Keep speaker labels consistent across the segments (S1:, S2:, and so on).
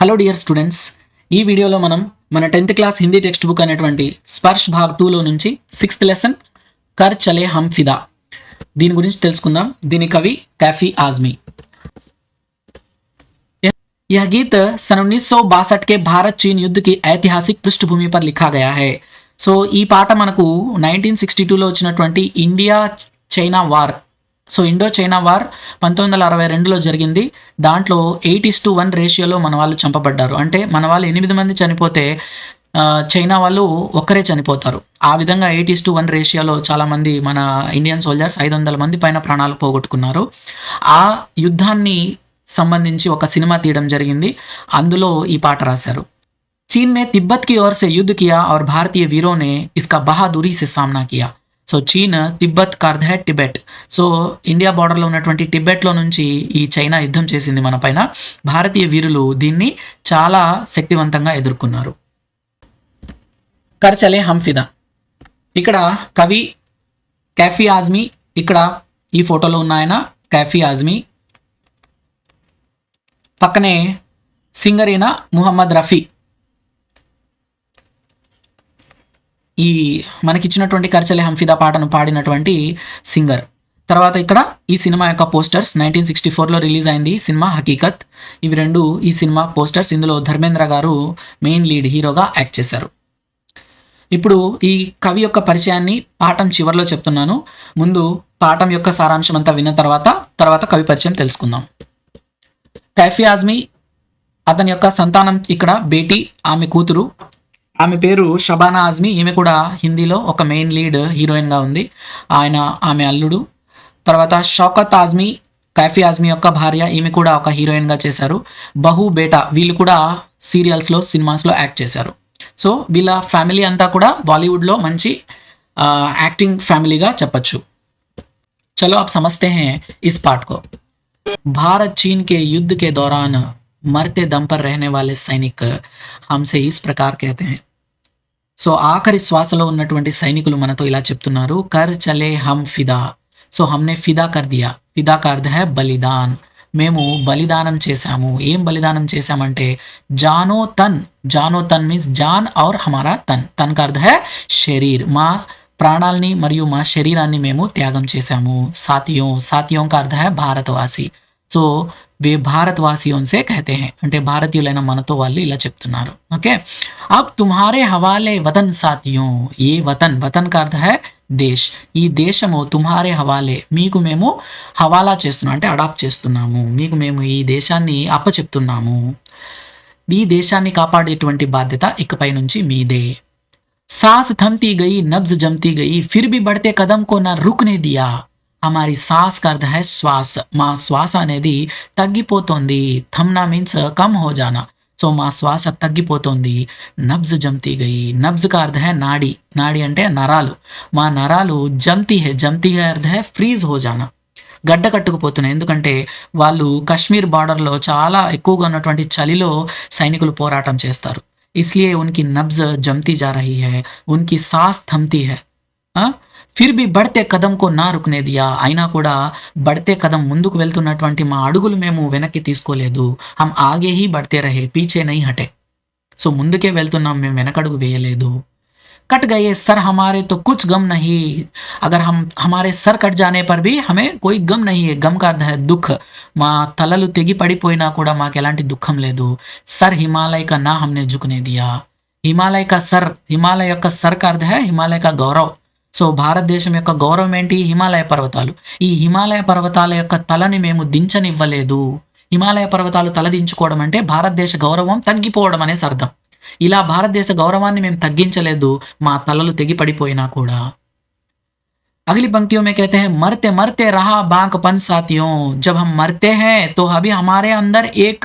S1: Hello dear students, ఈ వీడియోలో మనం మన 10th class Hindi text book అనేటువంటి స్పర్శ్ భాగ్ 2లో నుంచి 6th లెసన్ కర్ చలే హమ్ ఫిదా దీని గురించి తెలుసుకుందాం. దీని కవి कैफी आजमी. यह गीत सन 1962 के भारत चीन युद्ध की ऐतिहासिक पृष्ठभूमि पर लिखा गया है. సో ఈ పాట మనకు 1962లో వచ్చినటువంటి India China war, so Indo China war 1962లో జరిగింది. దాంట్లో 8:1 రేషియోలో మన వాళ్ళు చంపబడ్డారు. అంటే మన వాళ్ళు 8 మంది చనిపోతే చైనా వాళ్ళు ఒక్కరే చనిపోతారు. ఆ విధంగా 8:1 రేషియోలో చాలామంది మన ఇండియన్ సోల్జర్స్ 500 మంది పైన ప్రాణాలు పోగొట్టుకున్నారు. ఆ యుద్ధాన్ని సంబంధించి ఒక సినిమా తీయడం జరిగింది. అందులో ఈ పాట రాశారు. चीन ने तिब्बत की ओर से युद्ध किया और भारतीय वीरों ने इसका बहादुरी से सामना किया. సో చీన్ తిబ్బత్ का अर्थ है టిబెట్. సో ఇండియా బార్డర్లో ఉన్నటువంటి టిబెట్లో నుంచి ఈ చైనా యుద్ధం చేసింది మన పైన. భారతీయ వీరులు దీన్ని చాలా శక్తివంతంగా ఎదుర్కొన్నారు. కర్ చలే హమ్ ఫిదా. ఇక్కడ కవి कैफी आजमी, ఇక్కడ ఈ ఫోటోలో ఉన్న ఆయన कैफी आजमी, పక్కనే సింగర్ అయిన ముహమ్మద్ రఫీ. ఈ మనకిచ్చినటువంటి కర్ చలే హమ్ ఫిదా పాటను పాడినటువంటి సింగర్. తర్వాత ఇక్కడ ఈ సినిమా యొక్క పోస్టర్స్ 1964లో రిలీజ్ అయింది సినిమా హకీకత్. ఇవి రెండు ఈ సినిమా పోస్టర్స్. ఇందులో ధర్మేంద్ర గారు మెయిన్ లీడ్ హీరోగా యాక్ట్ చేశారు. ఇప్పుడు ఈ కవి యొక్క పరిచయాన్ని పాఠం చివరిలో చెప్తున్నాను. ముందు పాఠం యొక్క సారాంశం అంతా విన్న తర్వాత కవి పరిచయం తెలుసుకుందాం. कैफी आजमी, అతని యొక్క సంతానం ఇక్కడ బేటీ, ఆమె కూతురు. ఆమె పేరు షబానా ఆజ్మీ. ఈమె కూడా హిందీలో ఒక మెయిన్ లీడ్ హీరోయిన్గా ఉంది. ఆమె అల్లుడు. తర్వాత షౌకత్ ఆజ్మీ, कैफी ఆజ్మీ యొక్క భార్య, ఈమె కూడా ఒక హీరోయిన్గా చేశారు. బహు బేటా, వీళ్ళు కూడా సీరియల్స్లో సినిమాస్లో యాక్ట్ చేశారు. సో వీళ్ళ ఫ్యామిలీ అంతా కూడా బాలీవుడ్లో మంచి యాక్టింగ్ ఫ్యామిలీగా చెప్పచ్చు. చలో अब समझते हैं इस पाठ को. भारत चीन के युद्ध के दौरान मरते दम पर रहने वाले सैनिक हमसे इस प्रकार कहते हैं. సో ఆఖరి శ్వాసలో ఉన్నటువంటి సైనికులు మనతో ఇలా చెప్తున్నారు, కర్ చలే హమ్ ఫిదా. సో హమ్నే ఫిదా కర్ దియా. ఫిదా కా అర్థ హై బలిదాన్. మేము బలిదానం చేశాము. ఏం బలిదానం చేశామంటే జానో తన్. జానో తన్ మీన్స్ జాన్ ఔర్ హమారా తన్. తన్ కా అర్థ హై శరీర్. మా ప్రాణాల్ని మరియు మా శరీరాన్ని మేము త్యాగం చేశాము. సాతియోं, సాతియోं का अर्थ है भारतवासी. సో వే భారతవాసియోన్సే కహతే హై, అంటే భారతీయులైన మనతో వాళ్ళు ఇలా చెప్తున్నారు. ఓకే, అబ్ తుమ్హారే హవాలే వతన్ సాతియోं. ఏ వతన్, వతన్ కా అర్థ హై దేశ్. ఈ దేశము తుమ్హారే హవాలే, మీకు మేము హవాలా చేస్తున్నాం అంటే అడాప్ట్ చేస్తున్నాము. మీకు మేము ఈ దేశాన్ని అప్పచెప్తున్నాము. ఈ దేశాన్ని కాపాడేటువంటి బాధ్యత ఇకపై నుంచి మీదే. सांस थमती गई, नब्ज जमती गई, फिर भी बढ़ते कदम को ना रुकने दिया. हमारी सांस का अर्थ है श्वास. మా శ్వాస అనేది తగ్గిపోతుంది. థమ్నా మీన్స్ కమ్ హో జానా. సో మా శ్వాస తగ్గిపోతుంది. నబ్జ్ జమ్తీ గయి. నబ్జ్ కా అర్థ హై నాడి. నాడి అంటే నరాలు. మా నరాలు జమ్తీ హై. జమ్తీ కా అర్థ హై ఫ్రీజ్ హో జానా. గడ్డ కట్టుకుపోతున్నాయి. ఎందుకంటే వాళ్ళు కశ్మీర్ బార్డర్లో చాలా ఎక్కువగా ఉన్నటువంటి చలిలో సైనికులు పోరాటం చేస్తారు. इसलिए उनकी नब्ज जमती जा रही है, उनकी सांस थमती है. फिर भी बढ़ते कदम को ना रुकने दिया. అయినా కూడా बढ़ते कदम, ముందుకు వెళ్తున్నటువంటి మా అడుగులు మేము వెనక్కి తీసుకోలేదు. हम आगे ही बढ़ते रहे, पीछे नहीं हटे. సో ముందుకే వెళ్తున్నాం, మేము వెనకడుగు వేయలేదు. कट गए सर हमारे तो कुछ गम नहीं. अगर हमारे सर कट जाने पर भी हमें कोई गम नहीं है. गम का अर्थ है दुख. మా తలలు తెగి పడిపోయినా కూడా మాకు ఎలాంటి దుఃఖం లేదు. సర్ హిమాలయ కా నా హమ్నే జుకనే దియా. హిమాలయ కా సర్, హిమాలయ యొక్క సర్ కా అర్థ హై హిమాలయ కా గౌరవ్. సో భారతదేశం యొక్క గౌరవం ఏంటి? హిమాలయ పర్వతాలు. ఈ హిమాలయ పర్వతాల యొక్క తలని మేము దించనివ్వలేదు. హిమాలయ పర్వతాలు తల దించుకోవడం అంటే భారతదేశ గౌరవం తగ్గిపోవడం అనేసి అర్థం. ఇలా భారతదేశ గౌరవాన్ని మేము తగ్గించలేదు, మా తలలు తెగి పడిపోయినా కూడా. अगली पंक्तियों में कहते हैं, मरते मरते रहा बांकपन साथियों. जब हम मरते हैं तो अभी हमारे अंदर एक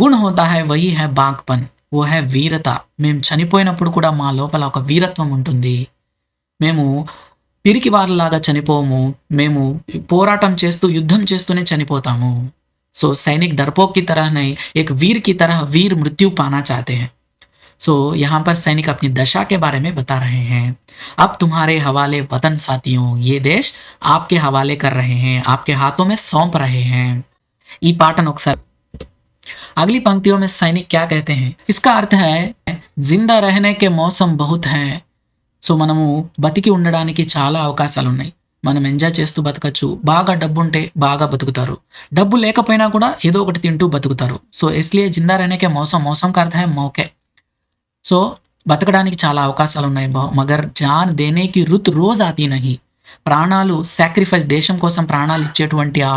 S1: गुण होता है, वही है बांकपन, वो है वीरता. మేము చనిపోయినప్పుడు కూడా మా లోపల ఒక వీరత్వం ఉంటుంది. మేము పిరికి వారిలాగా చనిపోము. మేము పోరాటం చేస్తూ యుద్ధం చేస్తూనే చనిపోతాము. సో सैनिक डरपोक की तरह नहीं, एक वीर की तरह वीर मृत्यु पाना चाहते हैं. सो यहाँ पर सैनिक अपनी दशा के बारे में बता रहे हैं. अब तुम्हारे हवाले वतन साथियों, ये देश आपके हवाले कर रहे हैं, आपके हाथों में सौंप रहे हैं. ఈ పాటను ఒకసారి अगली पंक्तियों में सैनिक क्या कहते हैं, इसका अर्थ है जिंदा रहने के मौसम बहुत हैं. సో మనము బతికి ఉండడానికి చాలా అవకాశాలున్నాయి. మనం ఎంజాయ్ చేస్తూ బతకచ్చు. బాగా డబ్బుంటే బాగా బతుకుతారు. డబ్బు లేకపోయినా కూడా ఏదో ఒకటి తింటూ బతుకుతారు. సో ఇస్లియే జిందా रहने के मौसम, मौसम का अर्थ है मौके. సో బతకడానికి చాలా అవకాశాలున్నాయి. మగర్ జాన్ దేనే కి రుత్ రోజ్ ఆతీ నహీ. ప్రాణాలు సాక్రిఫైస్, దేశం కోసం ప్రాణాలు ఇచ్చేటువంటి ఆ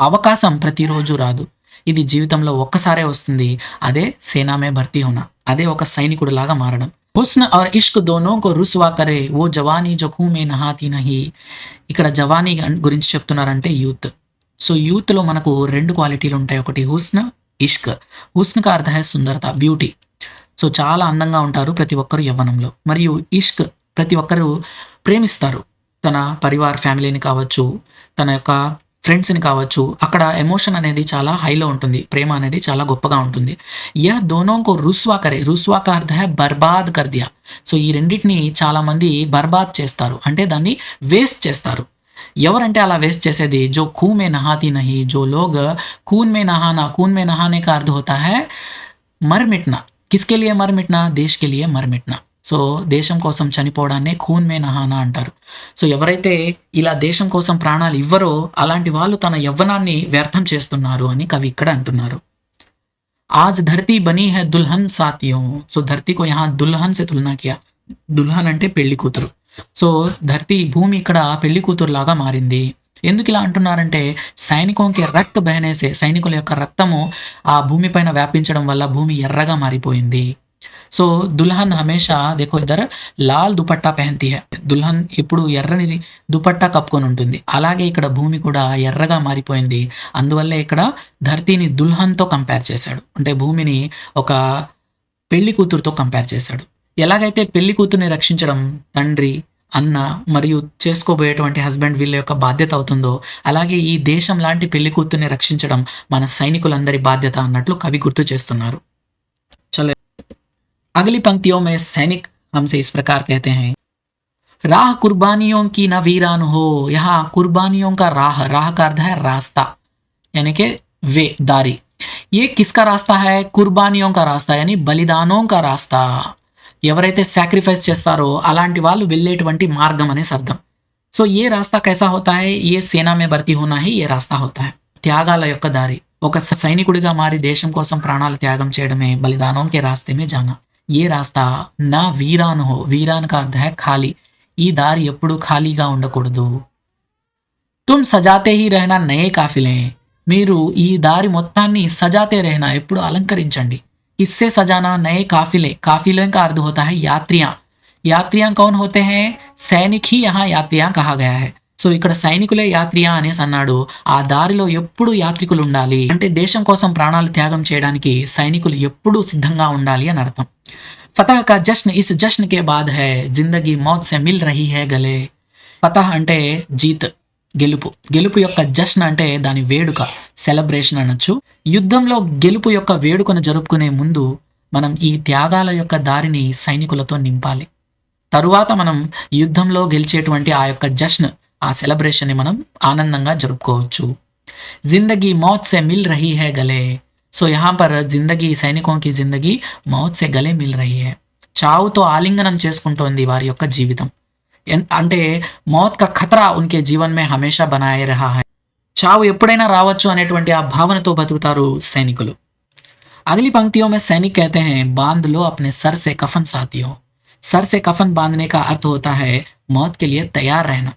S1: అవకాశం ప్రతిరోజు రాదు. ఇది జీవితంలో ఒక్కసారే వస్తుంది. అదే సేనా మే భర్తీ హోనా. అదే ఒక సైనికుడిలాగా మారడం. హుస్న్ और इश्क दोनों को रुस्वा करे वो जवानी जो खून में नहाती नहीं. ఇక్కడ జవానీ గురించి చెప్తున్నారంటే యూత్. సో యూత్‌లో మనకు 2 క్వాలిటీలు ఉంటాయి. ఒకటి హుస్న్, ఇష్క్. హుస్న్ కా అర్థ హై సుందరత, బ్యూటీ. సో చాలా అందంగా ఉంటారు ప్రతి ఒక్కరు యవ్వనంలో. మరియు ఇష్క్, ప్రతి ఒక్కరు ప్రేమిస్తారు. తన పరివార్ ఫ్యామిలీని కావచ్చు, తన యొక్క ఫ్రెండ్స్‌ని కావచ్చు. అక్కడ ఎమోషన్ అనేది చాలా హైలో ఉంటుంది. ప్రేమ అనేది చాలా గొప్పగా ఉంటుంది. యహ్ దోనోं को रुस्वा करे, रुस्वा का अर्थ है बर्बाद कर दिया. సో ఈ రెండిటిని చాలా మంది బర్బాద్ చేస్తారు. అంటే దాన్ని వేస్ట్ చేస్తారు. ఎవరంటే అలా వేస్ట్ చేసేది, जो खून में नहाती नहीं, जो लोग खून में नहाना, खून में नहाने का अर्थ होता है मर मिटना. किसके लिए मर मिटना, देश के लिए मर मिटना. సో దేశం కోసం చనిపోవడాన్నే ఖూన్ మే నహానా అంటారు. సో ఎవరైతే ఇలా దేశం కోసం ప్రాణాలు ఇవ్వరో అలాంటి వాళ్ళు తన యవ్వనాన్ని వ్యర్థం చేస్తున్నారు అని కవి ఇక్కడ అంటున్నారు. आज धरती बनी है दुल्हन साथियों. సో धरती को यहाँ दुल्हन से तुलना किया. దుల్హన్ అంటే పెళ్లి కూతురు. సో ధర్తీ, భూమి ఇక్కడ పెళ్లి కూతురులాగా మారింది. ఎందుకు ఇలా అంటున్నారంటే సైనికోంకి రక్త బహనేసే, సైనికుల యొక్క రక్తము ఆ భూమి పైన వ్యాపించడం వల్ల భూమి ఎర్రగా మారిపోయింది. సో దుల్హన్ హమేషా దేఖో ఇద్దర్ లాల్ దుపట్టా పెహన్తీ హై. దుల్హన్ ఎప్పుడు ఎర్రని దుపట్టా కప్పుకొని ఉంటుంది. అలాగే ఇక్కడ భూమి కూడా ఎర్రగా మారిపోయింది. అందువల్లే ఇక్కడ ధర్తీని దుల్హన్‌తో కంపేర్ చేశాడు. అంటే భూమిని ఒక పెళ్లి కూతురుతో కంపేర్ చేశాడు. ఎలాగైతే పెళ్లి కూతుర్ని రక్షించడం తండ్రి, అన్న మరియు చేసుకోబోయేటువంటి హస్బెండ్ వీళ్ళ యొక్క బాధ్యత అవుతుందో, అలాగే ఈ దేశం లాంటి పెళ్లి కూతుర్ని రక్షించడం మన సైనికులందరి బాధ్యత అన్నట్లు కవి గుర్తు చేస్తున్నారు. చలో अगली पंक्तियों में सैनिक हमसे इस प्रकार कहते हैं, राह कुर्बानियों की न वीरान हो. यहाँ कुर्बानियों का राह, राह का अर्थ है रास्ता, यानी कि वे, दारी. ये किसका रास्ता है, कुर्बानियों का रास्ता, यानी बलिदानों का रास्ता. ఎవరైతే సాక్రిఫైస్ చేస్తారో అలాంటి వాళ్ళు వెళ్ళేటువంటి మార్గం అనే అర్థం. సో ఏ రాస్తా కైసా హోతా హై, ఏ సేనా మే భర్తీ హోనా హై, ఏ రాస్తా హోతా హై. త్యాగాల యొక్క దారి. ఒక సైనికుడిగా మారి దేశం కోసం ప్రాణాలు త్యాగం చేయడమే బలిదానం కే రాస్తే మే జానా. ఏ రాస్తా నా వీరాన్ హో, వీరాన్ కా అర్థ హై ఖాళీ. ఈ దారి ఎప్పుడు ఖాళీగా ఉండకూడదు. తుమ్ సజాతే హీ రహనా నయే కాఫిలే. మీరు ఈ దారి మొత్తాన్ని సజాతే రహనా, ఎప్పుడు అలంకరించండి. किससे सजाना, नए काफिले. काफिले का अर्थ होता है यात्रियां. यात्रियां कौन होते हैं, सैनिक ही यहाँ यात्रियां कहा गया है. సో ఇక్కడ సైనికులే యాత్రియా అనేసి అన్నాడు. ఆ దారిలో ఎప్పుడు యాత్రికులు ఉండాలి అంటే దేశం కోసం ప్రాణాలు త్యాగం చేయడానికి సైనికులు ఎప్పుడూ సిద్ధంగా ఉండాలి అని అర్థం. ఫతహ్ కా జశ్న్ is జశ్న్ K బాద్ high, Zindagi mouth say mill రహీ high గలే. ఫతహ్ అంటే జీత్, గెలుపు. గెలుపు యొక్క జశ్న్ అంటే దాని వేడుక, సెలబ్రేషన్ అనొచ్చు. యుద్ధంలో గెలుపు యొక్క వేడుకను జరుపుకునే ముందు మనం ఈ త్యాగాల యొక్క దారిని సైనికులతో నింపాలి. తరువాత మనం యుద్ధంలో గెలిచేటువంటి ఆ యొక్క జశ్న్, ఆ సెలబ్రేషన్ ని మనం ఆనందంగా జరుపుకోవచ్చు. జిందగీ మౌత్ సే మిల్ రహీ హై గలే. సో యహాं पर జిందగీ, సైనికోं की जिंदगी మౌత్ సే గలే మిల్ రహీ హై. చావుతో ఆలింగనం చేసుకుంటోంది వారి యొక్క జీవితం. అంటే మౌత్ కా ఖతరా ఉన్కే జీవన్ మే హమేషా బనాయే రహా హై. చావు ఎప్పుడైనా రావచ్చు అనేటువంటి ఆ భావనతో బతుకుతారు సైనికులు. అగలి పంక్తిयों में सैनिक कहते हैं, बांध लो अपने सर से कफन साथियों. सर से कफन बांधने का अर्थ होता है मौत के लिए तैयार रहना.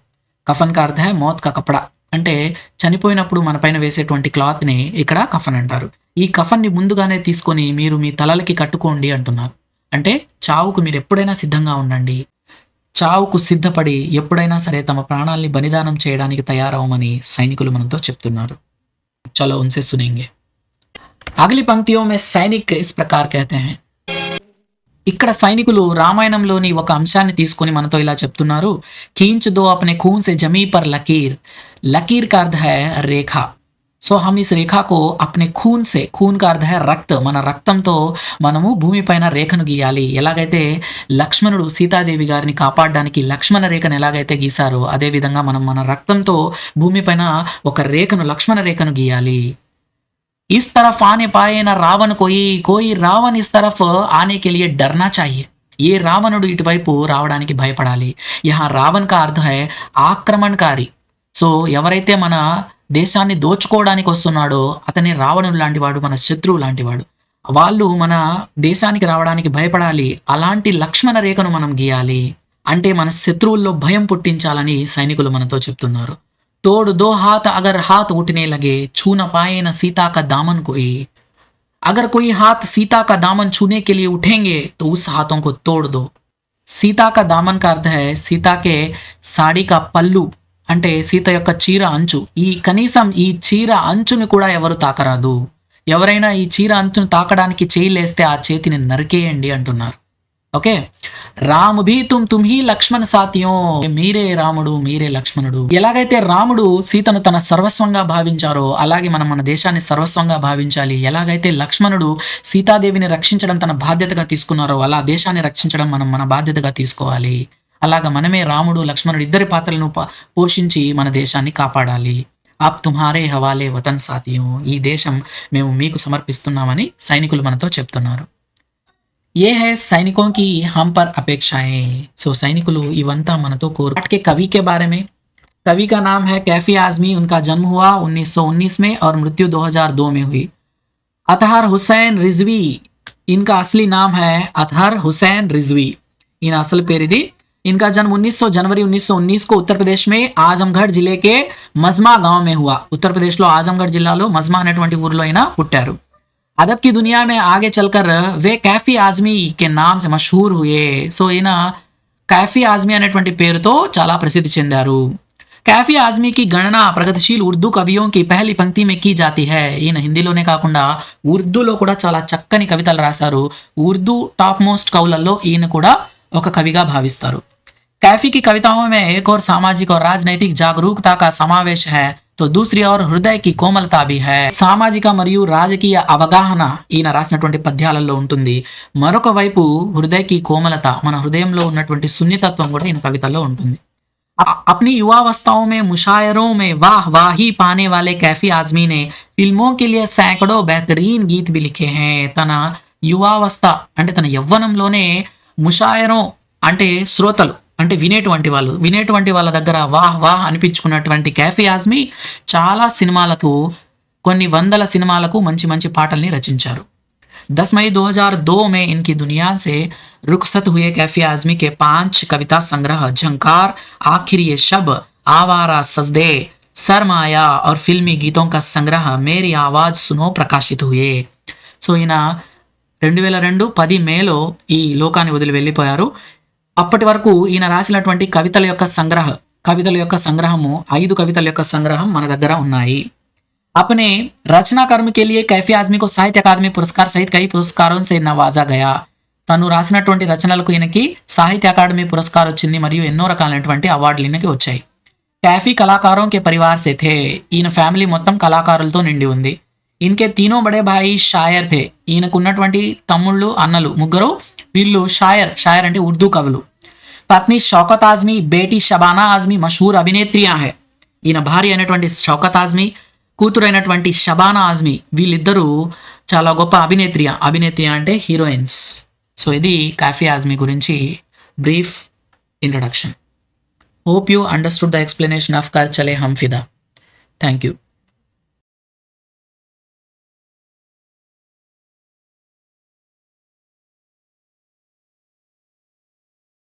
S1: కఫన్ కా అర్థ హై మౌత్ కా కపడా. అంటే చనిపోయినప్పుడు మన పైన వేసేటువంటి క్లాత్ ని ఇక్కడ కఫన్ అంటారు. ఈ కఫన్ ని ముందుగానే తీసుకొని మీరు మీ తలలకి కట్టుకోండి అంటున్నారు. అంటే చావుకు మీరు ఎప్పుడైనా సిద్ధంగా ఉండండి. చావుకు సిద్ధపడి ఎప్పుడైనా సరే తమ ప్రాణాల్ని బలిదానం చేయడానికి తయారవమని సైనికులు మనతో చెప్తున్నారు. చలో ఉన్సే సునేంగే. అగలి పంక్తియోं में सैनिक इस प्रकार कहते हैं. ఇక్కడ సైనికులు రామాయణంలోని ఒక అంశాన్ని తీసుకొని మనతో ఇలా చెప్తున్నారు. खींच दो अपने खून से जमी पर लकीर. लकीर का अर्थ है रेखा. సో हम इस रेखा को अपने खून से, खून का अर्थ है రక్త్, మన రక్తంతో మనము భూమిపైన రేఖను గీయాలి. ఎలాగైతే లక్ష్మణుడు సీతాదేవి గారిని కాపాడడానికి లక్ష్మణ రేఖను ఎలాగైతే గీశారో అదే విధంగా మనం మన రక్తంతో భూమిపైన ఒక రేఖను, లక్ష్మణ రేఖను గీయాలి. इस तरफ आने पाए ना रावण कोई रावण इस तरफ आने के लिए डरना चाहिए. ఏ రావణుడు ఇటువైపు రావడానికి భయపడాలి. యహా రావణ్ కా అర్థ హై ఆక్రమణకారి. సో ఎవరైతే మన దేశాన్ని దోచుకోవడానికి వస్తున్నాడో అతనే రావణుడు లాంటివాడు, మన శత్రువు లాంటివాడు. వాళ్ళు మన దేశానికి రావడానికి భయపడాలి. అలాంటి లక్ష్మణ రేఖను మనం గీయాలి. అంటే మన శత్రువుల్లో భయం పుట్టించాలని సైనికులు మనతో చెప్తున్నారు. तोड़ दो हाथ अगर हाथ उठने लगे छू न पाए न सीता का दामन कोई. अगर कोई हाथ सीता का दामन छूने के लिए उठेंगे तो उस हाथों को तोड़ दो. సీతా కా దామన్ కా అర్థ హై సీతాకే సాడీ కా పల్లు, అంటే సీత యొక్క చీర అంచు. ఈ కనీసం ఈ చీర అంచుని కూడా ఎవరు తాకరాదు. ఎవరైనా ఈ చీర అంచును తాకడానికి చేయి లేస్తే ఆ చేతిని నరికేయండి అంటున్నారు. Okay, Ram Bhi Tum he Laxman సాథియో, మీరే రాముడు మీరే లక్ష్మణుడు. ఎలాగైతే రాముడు సీతను తన సర్వస్వంగా భావించారో అలాగే మనం మన దేశాన్ని సర్వస్వంగా భావించాలి. ఎలాగైతే లక్ష్మణుడు సీతాదేవిని రక్షించడం తన బాధ్యతగా తీసుకున్నారో అలా దేశాన్ని రక్షించడం మనం మన బాధ్యతగా తీసుకోవాలి. అలాగా మనమే రాముడు లక్ష్మణుడు ఇద్దరి పాత్రలను పోషించి మన దేశాన్ని కాపాడాలి. ఆప్ తుమ్హారే హవాలే వతన్ సాథియో, ఈ దేశం మేము మీకు సమర్పిస్తున్నామని సైనికులు మనతో చెప్తున్నారు. ये है सैनिकों की हम पर अपेक्षाएं. सो सैनिकुलु इवंता मनतो कोर. के कवि के बारे में, कवि का नाम है कैफी आजमी. उनका जन्म हुआ 1919 में और मृत्यु 2002 में हुई. अतहर हुसैन रिजवी, इनका असली नाम है अतहर हुसैन रिजवी. इन असल पेरिदी. इनका जन्म 1900 जनवरी 1919 को उत्तर प्रदेश में आजमगढ़ जिले के मजमा गांव में हुआ. उत्तर प्रदेश लो आजमगढ़ जिल्लालो मजमा అనేటువంటి ఊరిలో అయినా పుట్టారు. अदब की दुनिया में आगे चलकर वे कैफी आजमी के नाम से मशहूर हुए. సో ఈయన कैफी आजमी అనేటువంటి పేరుతో చాలా ప్రసిద్ధి చెందారు. कैफी आजमी की गणना प्रगतिशील उर्दू कवियों की पहली पंक्ति में की जाती है. ఈయన హిందీలోనే కాకుండా ఉర్దూలో కూడా చాలా చక్కని కవితలు రాశారు. ఉర్దూ టాప్ మోస్ట్ కవులలో ఈయన కూడా ఒక కవిగా భావిస్తారు. कैफी की कविताओं में एक और सामाजिक और राजनैतिक जागरूकता का समावेश है तो दूसरी ओर हृदय की कोमलता भी है. సామాజిక మరియు రాజకీయ అవగాహన ఈయన రాసినటువంటి పద్యాలలో ఉంటుంది. మరొక వైపు హృదయకి కోమలత, మన హృదయంలో ఉన్నటువంటి సున్నితత్వం కూడా ఈయన కవితల్లో ఉంటుంది. अपनी युवावस्थाओं में मुशायरों में वाह वाही पाने वाले कैफी आजमी ने फिल्मों के लिए सैकड़ों बेहतरीन गीत भी लिखे हैं. తన యువావస్థ అంటే తన యవ్వనంలోనే ముషాయరం అంటే శ్రోతలు అంటే వినేటువంటి వాళ్ళ దగ్గర వాహ్ వాహ్ అనిపించుకున్నటువంటి कैफी आजमी చాలా సినిమాలకు, కొన్ని వందల సినిమాలకు మంచి మంచి పాటల్ని రచించారు. 10 मई 2002 में इनकी दुनिया से रुखसत हुए कैफी आजमी के 5 कविता संग्रह झंकार, आखिर ये शब, आवारा सजदे, सरमाया और फिल्मी गीतों का संग्रह मेरी आवाज सुनो प्रकाशित हुए. సో ఈయన 2002 10 మేలో ఈ లోకాన్ని వదిలి వెళ్ళిపోయారు. అప్పటి వరకు ఈయన రాసినటువంటి కవితల యొక్క సంగ్రహము 5 కవితల యొక్క సంగ్రహం మన దగ్గర ఉన్నాయి. अपने रचना कर्म के लिए कैफी आजमी को साहित्य अकादमी पुरस्कार सहित कई पुरस्कारों से नवाजा गया. తను రాసినటువంటి రచనలకు ఈయనకి సాహిత్య అకాడమీ పురస్కారం వచ్చింది మరియు ఎన్నో రకాలైనటువంటి అవార్డులు ఈయనకి వచ్చాయి. कैफी कलाकारों के परिवार से थे. ఈయన ఫ్యామిలీ మొత్తం కళాకారులతో నిండి ఉంది. इनके तीनों बड़े भाई शायर थे. ఈయనకున్నటువంటి తమ్ముళ్ళు అన్నలు ముగ్గురు, వీళ్ళు शायर అంటే ఉర్దూ కవులు. పత్ని షౌకత్ ఆజ్మీ, బేటీ షబానా ఆజ్మీ మషహూర్ అభినేత్రియా హై. ఈయన భార్య అయినటువంటి షౌకత్ ఆజ్మీ, కూతురు అయినటువంటి షబానా ఆజ్మీ, వీళ్ళిద్దరూ చాలా గొప్ప అభినేత్రి అంటే హీరోయిన్స్. సో ఇది कैफी आजमी గురించి brief introduction. Hope you understood the explanation of కర్ చలే హమ్ ఫిదా. Thank you.